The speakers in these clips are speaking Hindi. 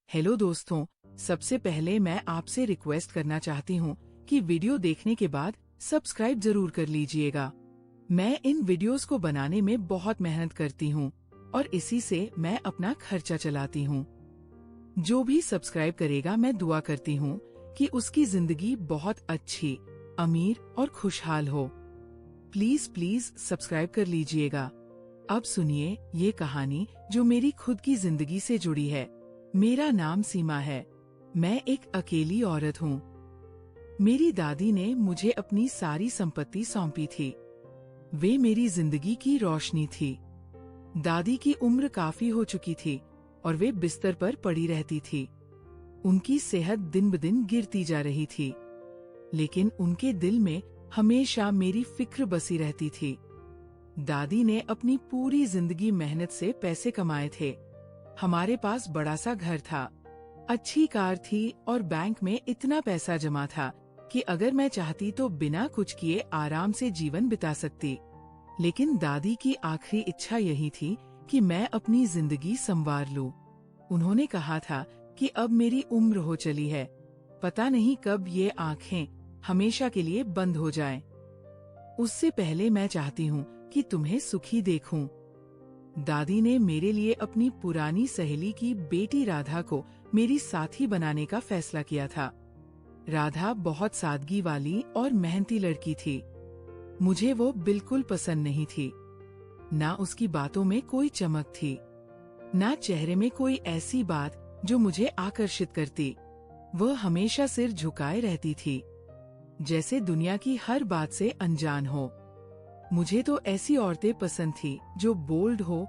हेलो दोस्तों, सबसे पहले मैं आपसे रिक्वेस्ट करना चाहती हूँ कि वीडियो देखने के बाद सब्सक्राइब जरूर कर लीजिएगा। मैं इन वीडियोस को बनाने में बहुत मेहनत करती हूँ और इसी से मैं अपना खर्चा चलाती हूँ। जो भी सब्सक्राइब करेगा मैं दुआ करती हूँ कि उसकी जिंदगी बहुत अच्छी, अमीर और खुशहाल हो। प्लीज प्लीज सब्सक्राइब कर लीजिएगा। अब सुनिए ये कहानी जो मेरी खुद की जिंदगी से जुड़ी है। मेरा नाम सीमा है। मैं एक अकेली औरत हूँ। मेरी दादी ने मुझे अपनी सारी संपत्ति सौंपी थी। वे मेरी जिंदगी की रोशनी थी। दादी की उम्र काफी हो चुकी थी और वे बिस्तर पर पड़ी रहती थी। उनकी सेहत दिन ब दिन गिरती जा रही थी, लेकिन उनके दिल में हमेशा मेरी फिक्र बसी रहती थी। दादी ने अपनी पूरी जिंदगी मेहनत से पैसे कमाए थे। हमारे पास बड़ा सा घर था, अच्छी कार थी और बैंक में इतना पैसा जमा था कि अगर मैं चाहती तो बिना कुछ किए आराम से जीवन बिता सकती। लेकिन दादी की आखिरी इच्छा यही थी कि मैं अपनी जिंदगी संवार लूं। उन्होंने कहा था कि अब मेरी उम्र हो चली है, पता नहीं कब ये आँखें हमेशा के लिए बंद हो जाएं। उससे पहले मैं चाहती हूँ कि तुम्हें सुखी देखूं। दादी ने मेरे लिए अपनी पुरानी सहेली की बेटी राधा को मेरी साथी बनाने का फैसला किया था। राधा बहुत सादगी वाली और मेहनती लड़की थी। मुझे वो बिल्कुल पसंद नहीं थी। ना उसकी बातों में कोई चमक थी, ना चेहरे में कोई ऐसी बात जो मुझे आकर्षित करती। वह हमेशा सिर झुकाए रहती थी, जैसे दुनिया की हर बात से अनजान हो। मुझे तो ऐसी औरतें पसंद थी जो बोल्ड हो,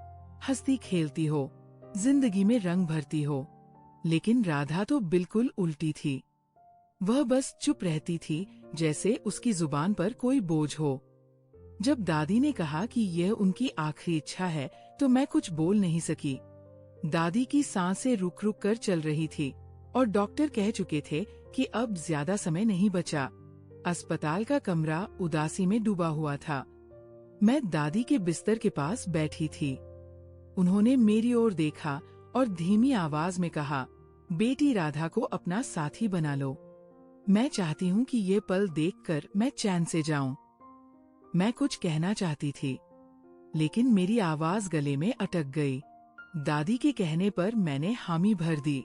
हंसती खेलती हो, जिंदगी में रंग भरती हो। लेकिन राधा तो बिल्कुल उल्टी थी। वह बस चुप रहती थी, जैसे उसकी जुबान पर कोई बोझ हो। जब दादी ने कहा कि यह उनकी आखिरी इच्छा है तो मैं कुछ बोल नहीं सकी। दादी की सांसें रुक रुक कर चल रही थी और डॉक्टर कह चुके थे कि अब ज्यादा समय नहीं बचा। अस्पताल का कमरा उदासी में डूबा हुआ था। मैं दादी के बिस्तर के पास बैठी थी। उन्होंने मेरी ओर देखा और धीमी आवाज में कहा, बेटी राधा को अपना साथी बना लो। मैं चाहती हूँ कि ये पल देखकर मैं चैन से जाऊं। मैं कुछ कहना चाहती थी, लेकिन मेरी आवाज गले में अटक गई। दादी के कहने पर मैंने हामी भर दी।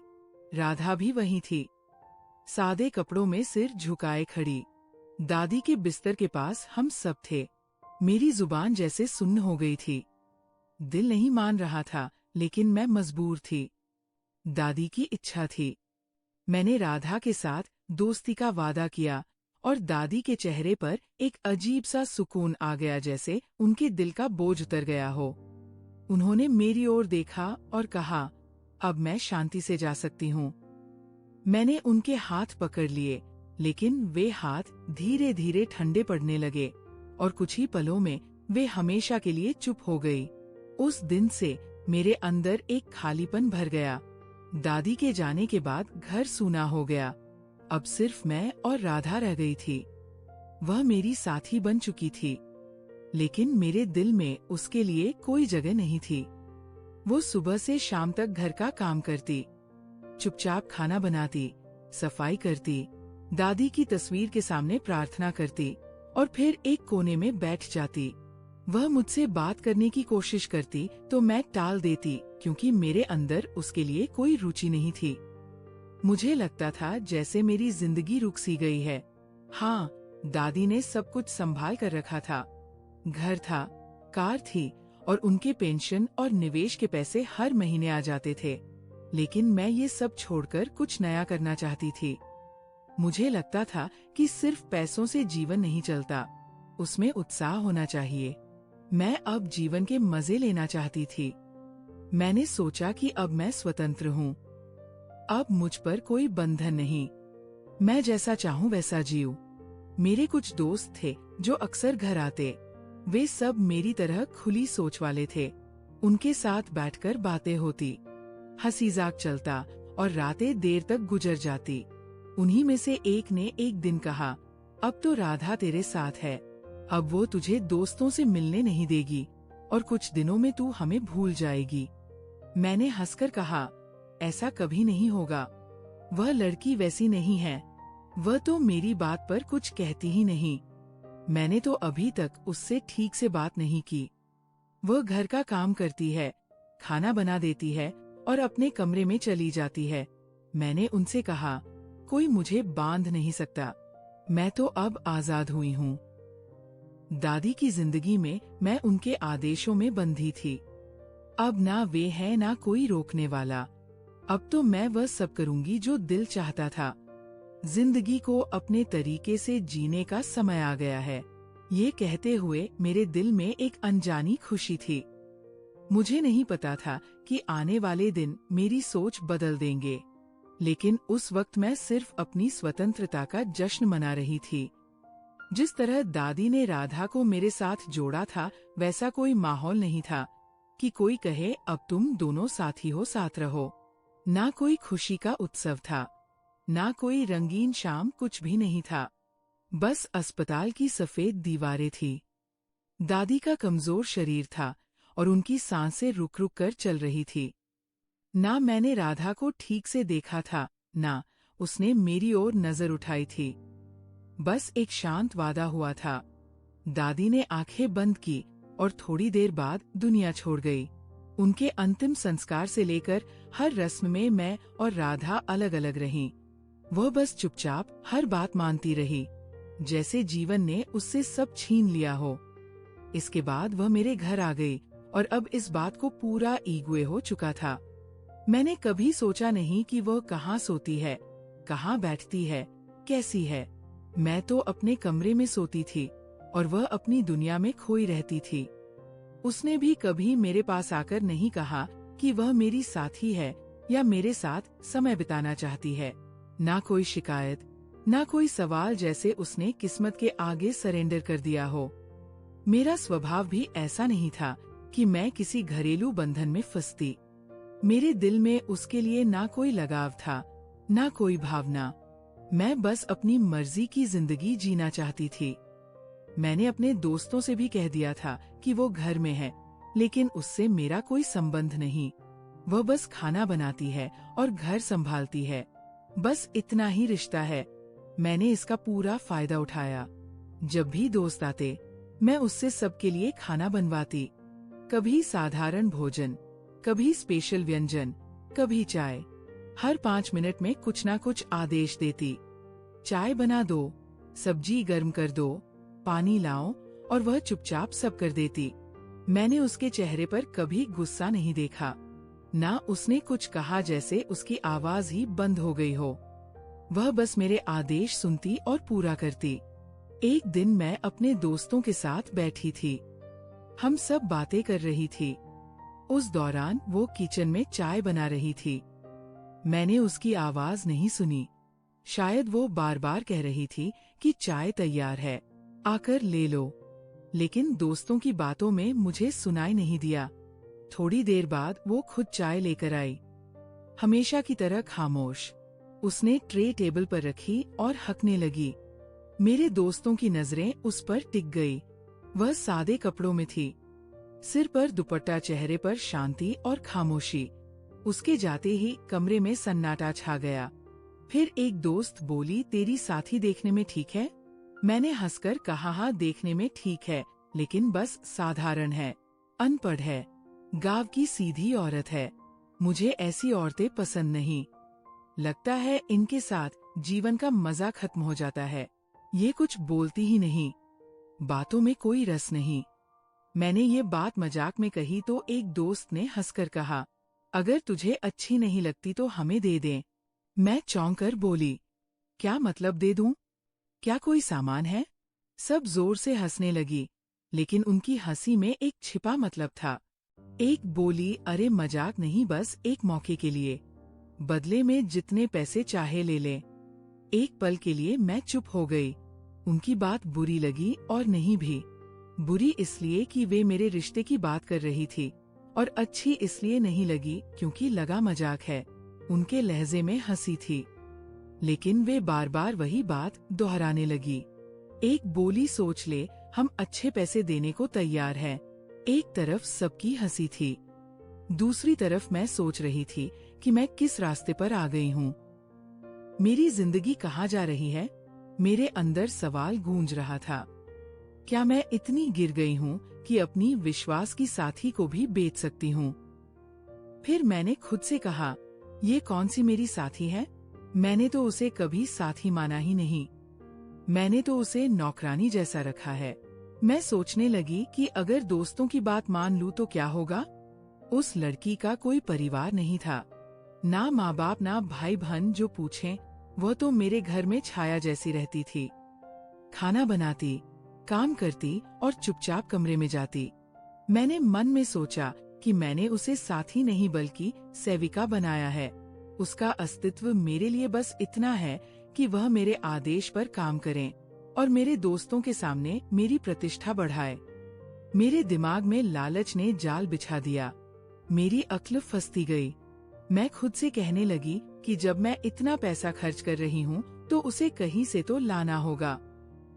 राधा भी वहीं थी, सादे कपड़ों में सिर झुकाए खड़ी। दादी के बिस्तर के पास हम सब थे। मेरी जुबान जैसे सुन्न हो गई थी। दिल नहीं मान रहा था, लेकिन मैं मजबूर थी। दादी की इच्छा थी। मैंने राधा के साथ दोस्ती का वादा किया और दादी के चेहरे पर एक अजीब सा सुकून आ गया, जैसे उनके दिल का बोझ उतर गया हो। उन्होंने मेरी ओर देखा और कहा, अब मैं शांति से जा सकती हूँ। मैंने उनके हाथ पकड़ लिए, लेकिन वे हाथ धीरे धीरे ठंडे पड़ने लगे और कुछ ही पलों में वे हमेशा के लिए चुप हो गई। उस दिन से मेरे अंदर एक खालीपन भर गया। दादी के जाने के बाद घर सूना हो गया। अब सिर्फ मैं और राधा रह गई थी। वह मेरी साथी बन चुकी थी, लेकिन मेरे दिल में उसके लिए कोई जगह नहीं थी। वो सुबह से शाम तक घर का काम करती, चुपचाप खाना बनाती, सफाई करती, दादी की तस्वीर के सामने प्रार्थना करती और फिर एक कोने में बैठ जाती। वह मुझसे बात करने की कोशिश करती तो मैं टाल देती, क्योंकि मेरे अंदर उसके लिए कोई रुचि नहीं थी। मुझे लगता था जैसे मेरी जिंदगी रुक सी गई है। हाँ, दादी ने सब कुछ संभाल कर रखा था। घर था, कार थी और उनके पेंशन और निवेश के पैसे हर महीने आ जाते थे। लेकिन मैं ये सब छोड़कर कुछ नया करना चाहती थी। मुझे लगता था कि सिर्फ पैसों से जीवन नहीं चलता, उसमें उत्साह होना चाहिए। मैं अब जीवन के मजे लेना चाहती थी। मैंने सोचा कि अब मैं स्वतंत्र हूँ। अब मुझ पर कोई बंधन नहीं। मैं जैसा चाहूँ वैसा जीऊँ। मेरे कुछ दोस्त थे जो अक्सर घर आते। वे सब मेरी तरह खुली सोच वाले थे। उनके साथ बैठकर बातें होती, हंसी मजाक चलता और रातें देर तक गुजर जाती। उन्हीं में से एक ने एक दिन कहा, अब तो राधा तेरे साथ है, अब वो तुझे दोस्तों से मिलने नहीं देगी और कुछ दिनों में तू हमें भूल जाएगी। मैंने हंसकर कहा, ऐसा कभी नहीं होगा। वह लड़की वैसी नहीं है। वह तो मेरी बात पर कुछ कहती ही नहीं। मैंने तो अभी तक उससे ठीक से बात नहीं की। वह घर का काम करती है, खाना बना देती है और अपने कमरे में चली जाती है। मैंने उनसे कहा, कोई मुझे बांध नहीं सकता। मैं तो अब आजाद हुई हूँ। दादी की जिंदगी में मैं उनके आदेशों में बंधी थी। अब ना वे हैं ना कोई रोकने वाला। अब तो मैं वह सब करूंगी जो दिल चाहता था। जिंदगी को अपने तरीके से जीने का समय आ गया है। ये कहते हुए मेरे दिल में एक अनजानी खुशी थी। मुझे नहीं पता था कि आने वाले दिन मेरी सोच बदल देंगे, लेकिन उस वक्त मैं सिर्फ अपनी स्वतंत्रता का जश्न मना रही थी। जिस तरह दादी ने राधा को मेरे साथ जोड़ा था, वैसा कोई माहौल नहीं था कि कोई कहे अब तुम दोनों साथी हो, साथ रहो। ना कोई खुशी का उत्सव था, ना कोई रंगीन शाम, कुछ भी नहीं था। बस अस्पताल की सफेद दीवारें थी। दादी का कमजोर शरीर था और उनकी सांसें रुक रुक कर चल रही थी। ना मैंने राधा को ठीक से देखा था, ना उसने मेरी ओर नजर उठाई थी। बस एक शांत वादा हुआ था। दादी ने आंखें बंद की और थोड़ी देर बाद दुनिया छोड़ गई। उनके अंतिम संस्कार से लेकर हर रस्म में मैं और राधा अलग अलग रहीं। वह बस चुपचाप हर बात मानती रही, जैसे जीवन ने उससे सब छीन लिया हो। इसके बाद वह मेरे घर आ गई और अब इस बात को पूरा ईगुए हो चुका था। मैंने कभी सोचा नहीं कि वह कहाँ सोती है, कहाँ बैठती है, कैसी है। मैं तो अपने कमरे में सोती थी और वह अपनी दुनिया में खोई रहती थी। उसने भी कभी मेरे पास आकर नहीं कहा कि वह मेरी साथी है या मेरे साथ समय बिताना चाहती है। ना कोई शिकायत, ना कोई सवाल, जैसे उसने किस्मत के आगे सरेंडर कर दिया हो। मेरा स्वभाव भी ऐसा नहीं था कि मैं किसी घरेलू बंधन में फंसती। मेरे दिल में उसके लिए ना कोई लगाव था, ना कोई भावना। मैं बस अपनी मर्जी की जिंदगी जीना चाहती थी। मैंने अपने दोस्तों से भी कह दिया था कि वो घर में है, लेकिन उससे मेरा कोई संबंध नहीं। वह बस खाना बनाती है और घर संभालती है, बस इतना ही रिश्ता है। मैंने इसका पूरा फायदा उठाया। जब भी दोस्त आते, मैं उससे सबके लिए खाना बनवाती। कभी साधारण भोजन, कभी स्पेशल व्यंजन, कभी चाय। हर 5 मिनट में कुछ ना कुछ आदेश देती। चाय बना दो, सब्जी गर्म कर दो, पानी लाओ, और वह चुपचाप सब कर देती। मैंने उसके चेहरे पर कभी गुस्सा नहीं देखा, ना उसने कुछ कहा जैसे उसकी आवाज ही बंद हो गई हो। वह बस मेरे आदेश सुनती और पूरा करती। एक दिन मैं अपने दोस्तों के साथ बैठी थी। हम सब बातें कर रही थी। उस दौरान वो किचन में चाय बना रही थी। मैंने उसकी आवाज नहीं सुनी। शायद वो बार बार कह रही थी कि चाय तैयार है, आकर ले लो। लेकिन दोस्तों की बातों में मुझे सुनाई नहीं दिया। थोड़ी देर बाद वो खुद चाय लेकर आई, हमेशा की तरह खामोश। उसने ट्रे टेबल पर रखी और हंकने लगी। मेरे दोस्तों की नजरें उस पर टिक गई। वह सादे कपड़ों में थी, सिर पर दुपट्टा, चेहरे पर शांति और खामोशी। उसके जाते ही कमरे में सन्नाटा छा गया। फिर एक दोस्त बोली, तेरी साथी देखने में ठीक है? मैंने हंसकर कहा, हाँ देखने में ठीक है, लेकिन बस साधारण है, अनपढ़ है, गांव की सीधी औरत है। मुझे ऐसी औरतें पसंद नहीं। लगता है इनके साथ जीवन का मजा खत्म हो जाता है। ये कुछ बोलती ही नहीं, बातों में कोई रस नहीं। मैंने ये बात मजाक में कही तो एक दोस्त ने हंसकर कहा, अगर तुझे अच्छी नहीं लगती तो हमें दे दे। मैं चौंक कर बोली, क्या मतलब दे दूं? क्या कोई सामान है? सब जोर से हंसने लगी, लेकिन उनकी हंसी में एक छिपा मतलब था। एक बोली, अरे मजाक नहीं, बस एक मौके के लिए, बदले में जितने पैसे चाहे ले ले। एक पल के लिए मैं चुप हो गई। उनकी बात बुरी लगी और नहीं भी। बुरी इसलिए कि वे मेरे रिश्ते की बात कर रही थी, और अच्छी इसलिए नहीं लगी क्योंकि लगा मजाक है। उनके लहजे में हंसी थी, लेकिन वे बार बार वही बात दोहराने लगी। एक बोली, सोच ले, हम अच्छे पैसे देने को तैयार हैं। एक तरफ सबकी हंसी थी, दूसरी तरफ मैं सोच रही थी कि मैं किस रास्ते पर आ गई हूँ। मेरी जिंदगी कहाँ जा रही है? मेरे अंदर सवाल गूंज रहा था। क्या मैं इतनी गिर गई हूँ कि अपनी विश्वास की साथी को भी बेच सकती हूँ? फिर मैंने खुद से कहा, ये कौन सी मेरी साथी है? मैंने तो उसे कभी साथी माना ही नहीं। मैंने तो उसे नौकरानी जैसा रखा है। मैं सोचने लगी कि अगर दोस्तों की बात मान लूं तो क्या होगा? उस लड़की का कोई परिवार नहीं था, ना माँ बाप ना भाई बहन जो पूछें। वह तो मेरे घर में छाया जैसी रहती थी। खाना बनाती, काम करती और चुपचाप कमरे में जाती। मैंने मन में सोचा कि मैंने उसे साथी नहीं बल्कि सेविका बनाया है। उसका अस्तित्व मेरे लिए बस इतना है कि वह मेरे आदेश पर काम करें और मेरे दोस्तों के सामने मेरी प्रतिष्ठा बढ़ाए। मेरे दिमाग में लालच ने जाल बिछा दिया। मेरी अक्ल फंसती गई। मैं खुद से कहने लगी कि जब मैं इतना पैसा खर्च कर रही हूँ तो उसे कहीं से तो लाना होगा।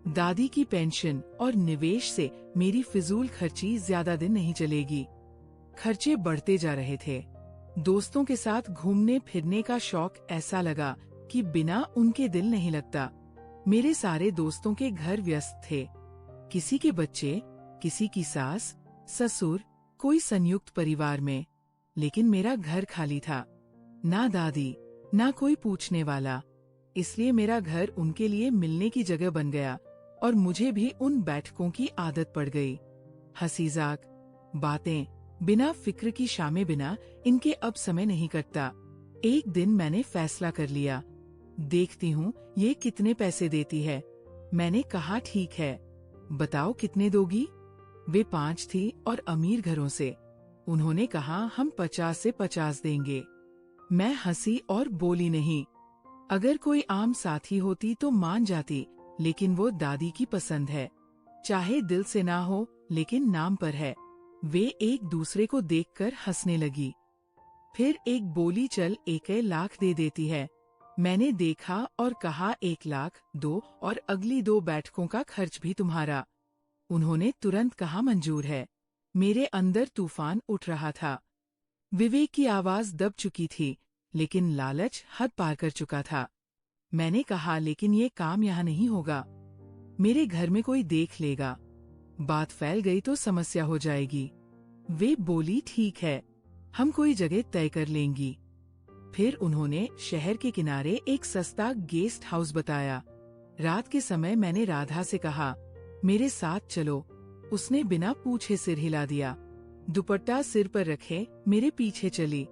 दादी की पेंशन और निवेश से मेरी फिजूल खर्ची ज्यादा दिन नहीं चलेगी। खर्चे बढ़ते जा रहे थे। दोस्तों के साथ घूमने फिरने का शौक ऐसा लगा कि बिना उनके दिल नहीं लगता। मेरे सारे दोस्तों के घर व्यस्त थे। किसी के बच्चे, किसी की सास, ससुर, कोई संयुक्त परिवार में। लेकिन मेरा घर खाली था। ना दादी, ना कोई पूछने वाला। इसलिए मेरा घर उनके लिए मिलने की जगह बन गया और मुझे भी उन बैठकों की आदत पड़ गई। हंसी-मजाक, बातें, बिना फिक्र की शामें, बिना इनके अब समय नहीं कटता। एक दिन मैंने फैसला कर लिया, देखती हूँ ये कितने पैसे देती है। मैंने कहा, ठीक है, बताओ कितने दोगी? वे 5 थी और अमीर घरों से। उन्होंने कहा, हम 50 से 50 देंगे। मैं हंसी और बोली नहीं। अगर कोई आम साथी होती तो मान जाती, लेकिन वो दादी की पसंद है। चाहे दिल से ना हो, लेकिन नाम पर है। वे एक दूसरे को देखकर हंसने लगी। फिर एक बोली, चल 1 लाख दे देती है। मैंने देखा और कहा, 1 लाख दो और अगली 2 बैठकों का खर्च भी तुम्हारा। उन्होंने तुरंत कहा, मंजूर है। मेरे अंदर तूफान उठ रहा था। विवेक की आवाज दब चुकी थी, लेकिन लालच हद पार कर चुका था। मैंने कहा, लेकिन ये काम यहाँ नहीं होगा। मेरे घर में कोई देख लेगा। बात फैल गई तो समस्या हो जाएगी। वे बोली, ठीक है, हम कोई जगह तय कर लेंगी। फिर उन्होंने शहर के किनारे एक सस्ता गेस्ट हाउस बताया। रात के समय मैंने राधा से कहा, मेरे साथ चलो। उसने बिना पूछे सिर हिला दिया। दुपट्टा सिर पर रखे मेरे पीछे चली।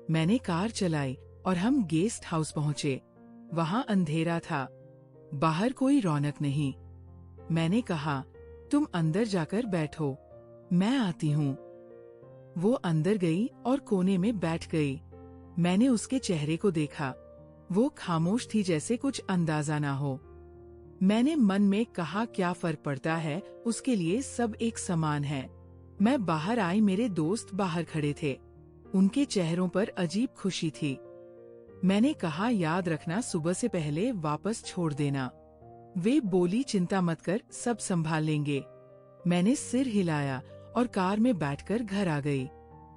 मैंने कार चलाई और हम गेस्ट हाउस पहुँचे। वहाँ अंधेरा था, बाहर कोई रौनक नहीं। मैंने कहा, तुम अंदर जाकर बैठो, मैं आती हूँ। वो अंदर गई और कोने में बैठ गई। मैंने उसके चेहरे को देखा। वो खामोश थी, जैसे कुछ अंदाजा ना हो। मैंने मन में कहा, क्या फर्क पड़ता है, उसके लिए सब एक समान है। मैं बाहर आई, मेरे दोस्त बाहर खड़े थे। उनके चेहरों पर अजीब खुशी थी। मैंने कहा, याद रखना, सुबह से पहले वापस छोड़ देना। वे बोली, चिंता मत कर, सब संभाल लेंगे। मैंने सिर हिलाया और कार में बैठकर घर आ गई।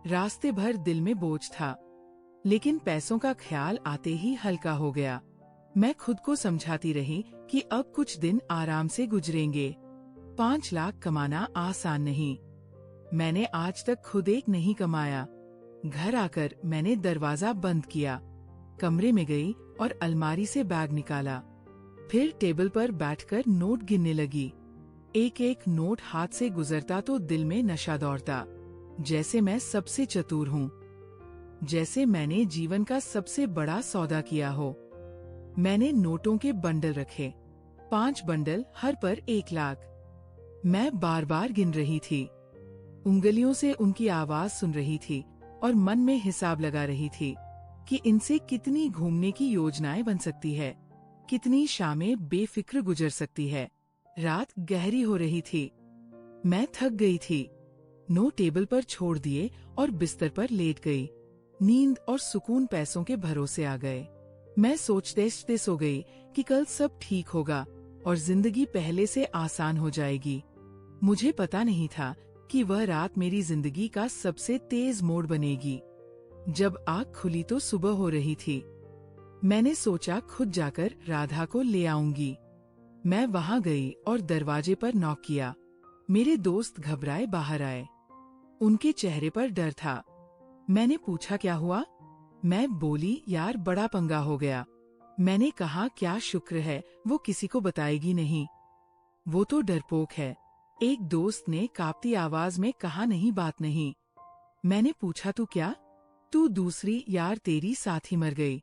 रास्ते भर दिल में बोझ था, लेकिन पैसों का ख्याल आते ही हल्का हो गया। मैं खुद को समझाती रही कि अब कुछ दिन आराम से गुजरेंगे। 5 लाख कमाना आसान नहीं। मैंने आज तक खुद एक नहीं कमाया। घर आकर मैंने दरवाजा बंद किया, कमरे में गई और अलमारी से बैग निकाला। फिर टेबल पर बैठकर नोट गिनने लगी। एक एक नोट हाथ से गुजरता तो दिल में नशा दौड़ता, जैसे मैं सबसे चतुर हूँ, जैसे मैंने जीवन का सबसे बड़ा सौदा किया हो। मैंने नोटों के बंडल रखे, 5 बंडल, हर पर 1 लाख। मैं बार बार गिन रही थी, उंगलियों से उनकी आवाज सुन रही थी और मन में हिसाब लगा रही थी कि इनसे कितनी घूमने की योजनाएं बन सकती है, कितनी शामें बेफिक्र गुजर सकती है। रात गहरी हो रही थी। मैं थक गई थी। नोट टेबल पर छोड़ दिए और बिस्तर पर लेट गई। नींद और सुकून पैसों के भरोसे आ गए। मैं सोचते सो गई कि कल सब ठीक होगा और जिंदगी पहले से आसान हो जाएगी। मुझे पता नहीं था कि वह रात मेरी जिंदगी का सबसे तेज मोड़ बनेगी। जब आँख खुली तो सुबह हो रही थी। मैंने सोचा खुद जाकर राधा को ले आऊंगी। मैं वहां गई और दरवाजे पर नॉक किया। मेरे दोस्त घबराए बाहर आए। उनके चेहरे पर डर था। मैंने पूछा क्या हुआ? मैं बोली यार बड़ा पंगा हो गया। मैंने कहा क्या शुक्र है वो किसी को बताएगी नहीं, वो तो डरपोक है। एक दोस्त ने कांपती आवाज में कहा नहीं बात नहीं। मैंने पूछा तू क्या? तू दूसरी यार तेरी साथी मर गई।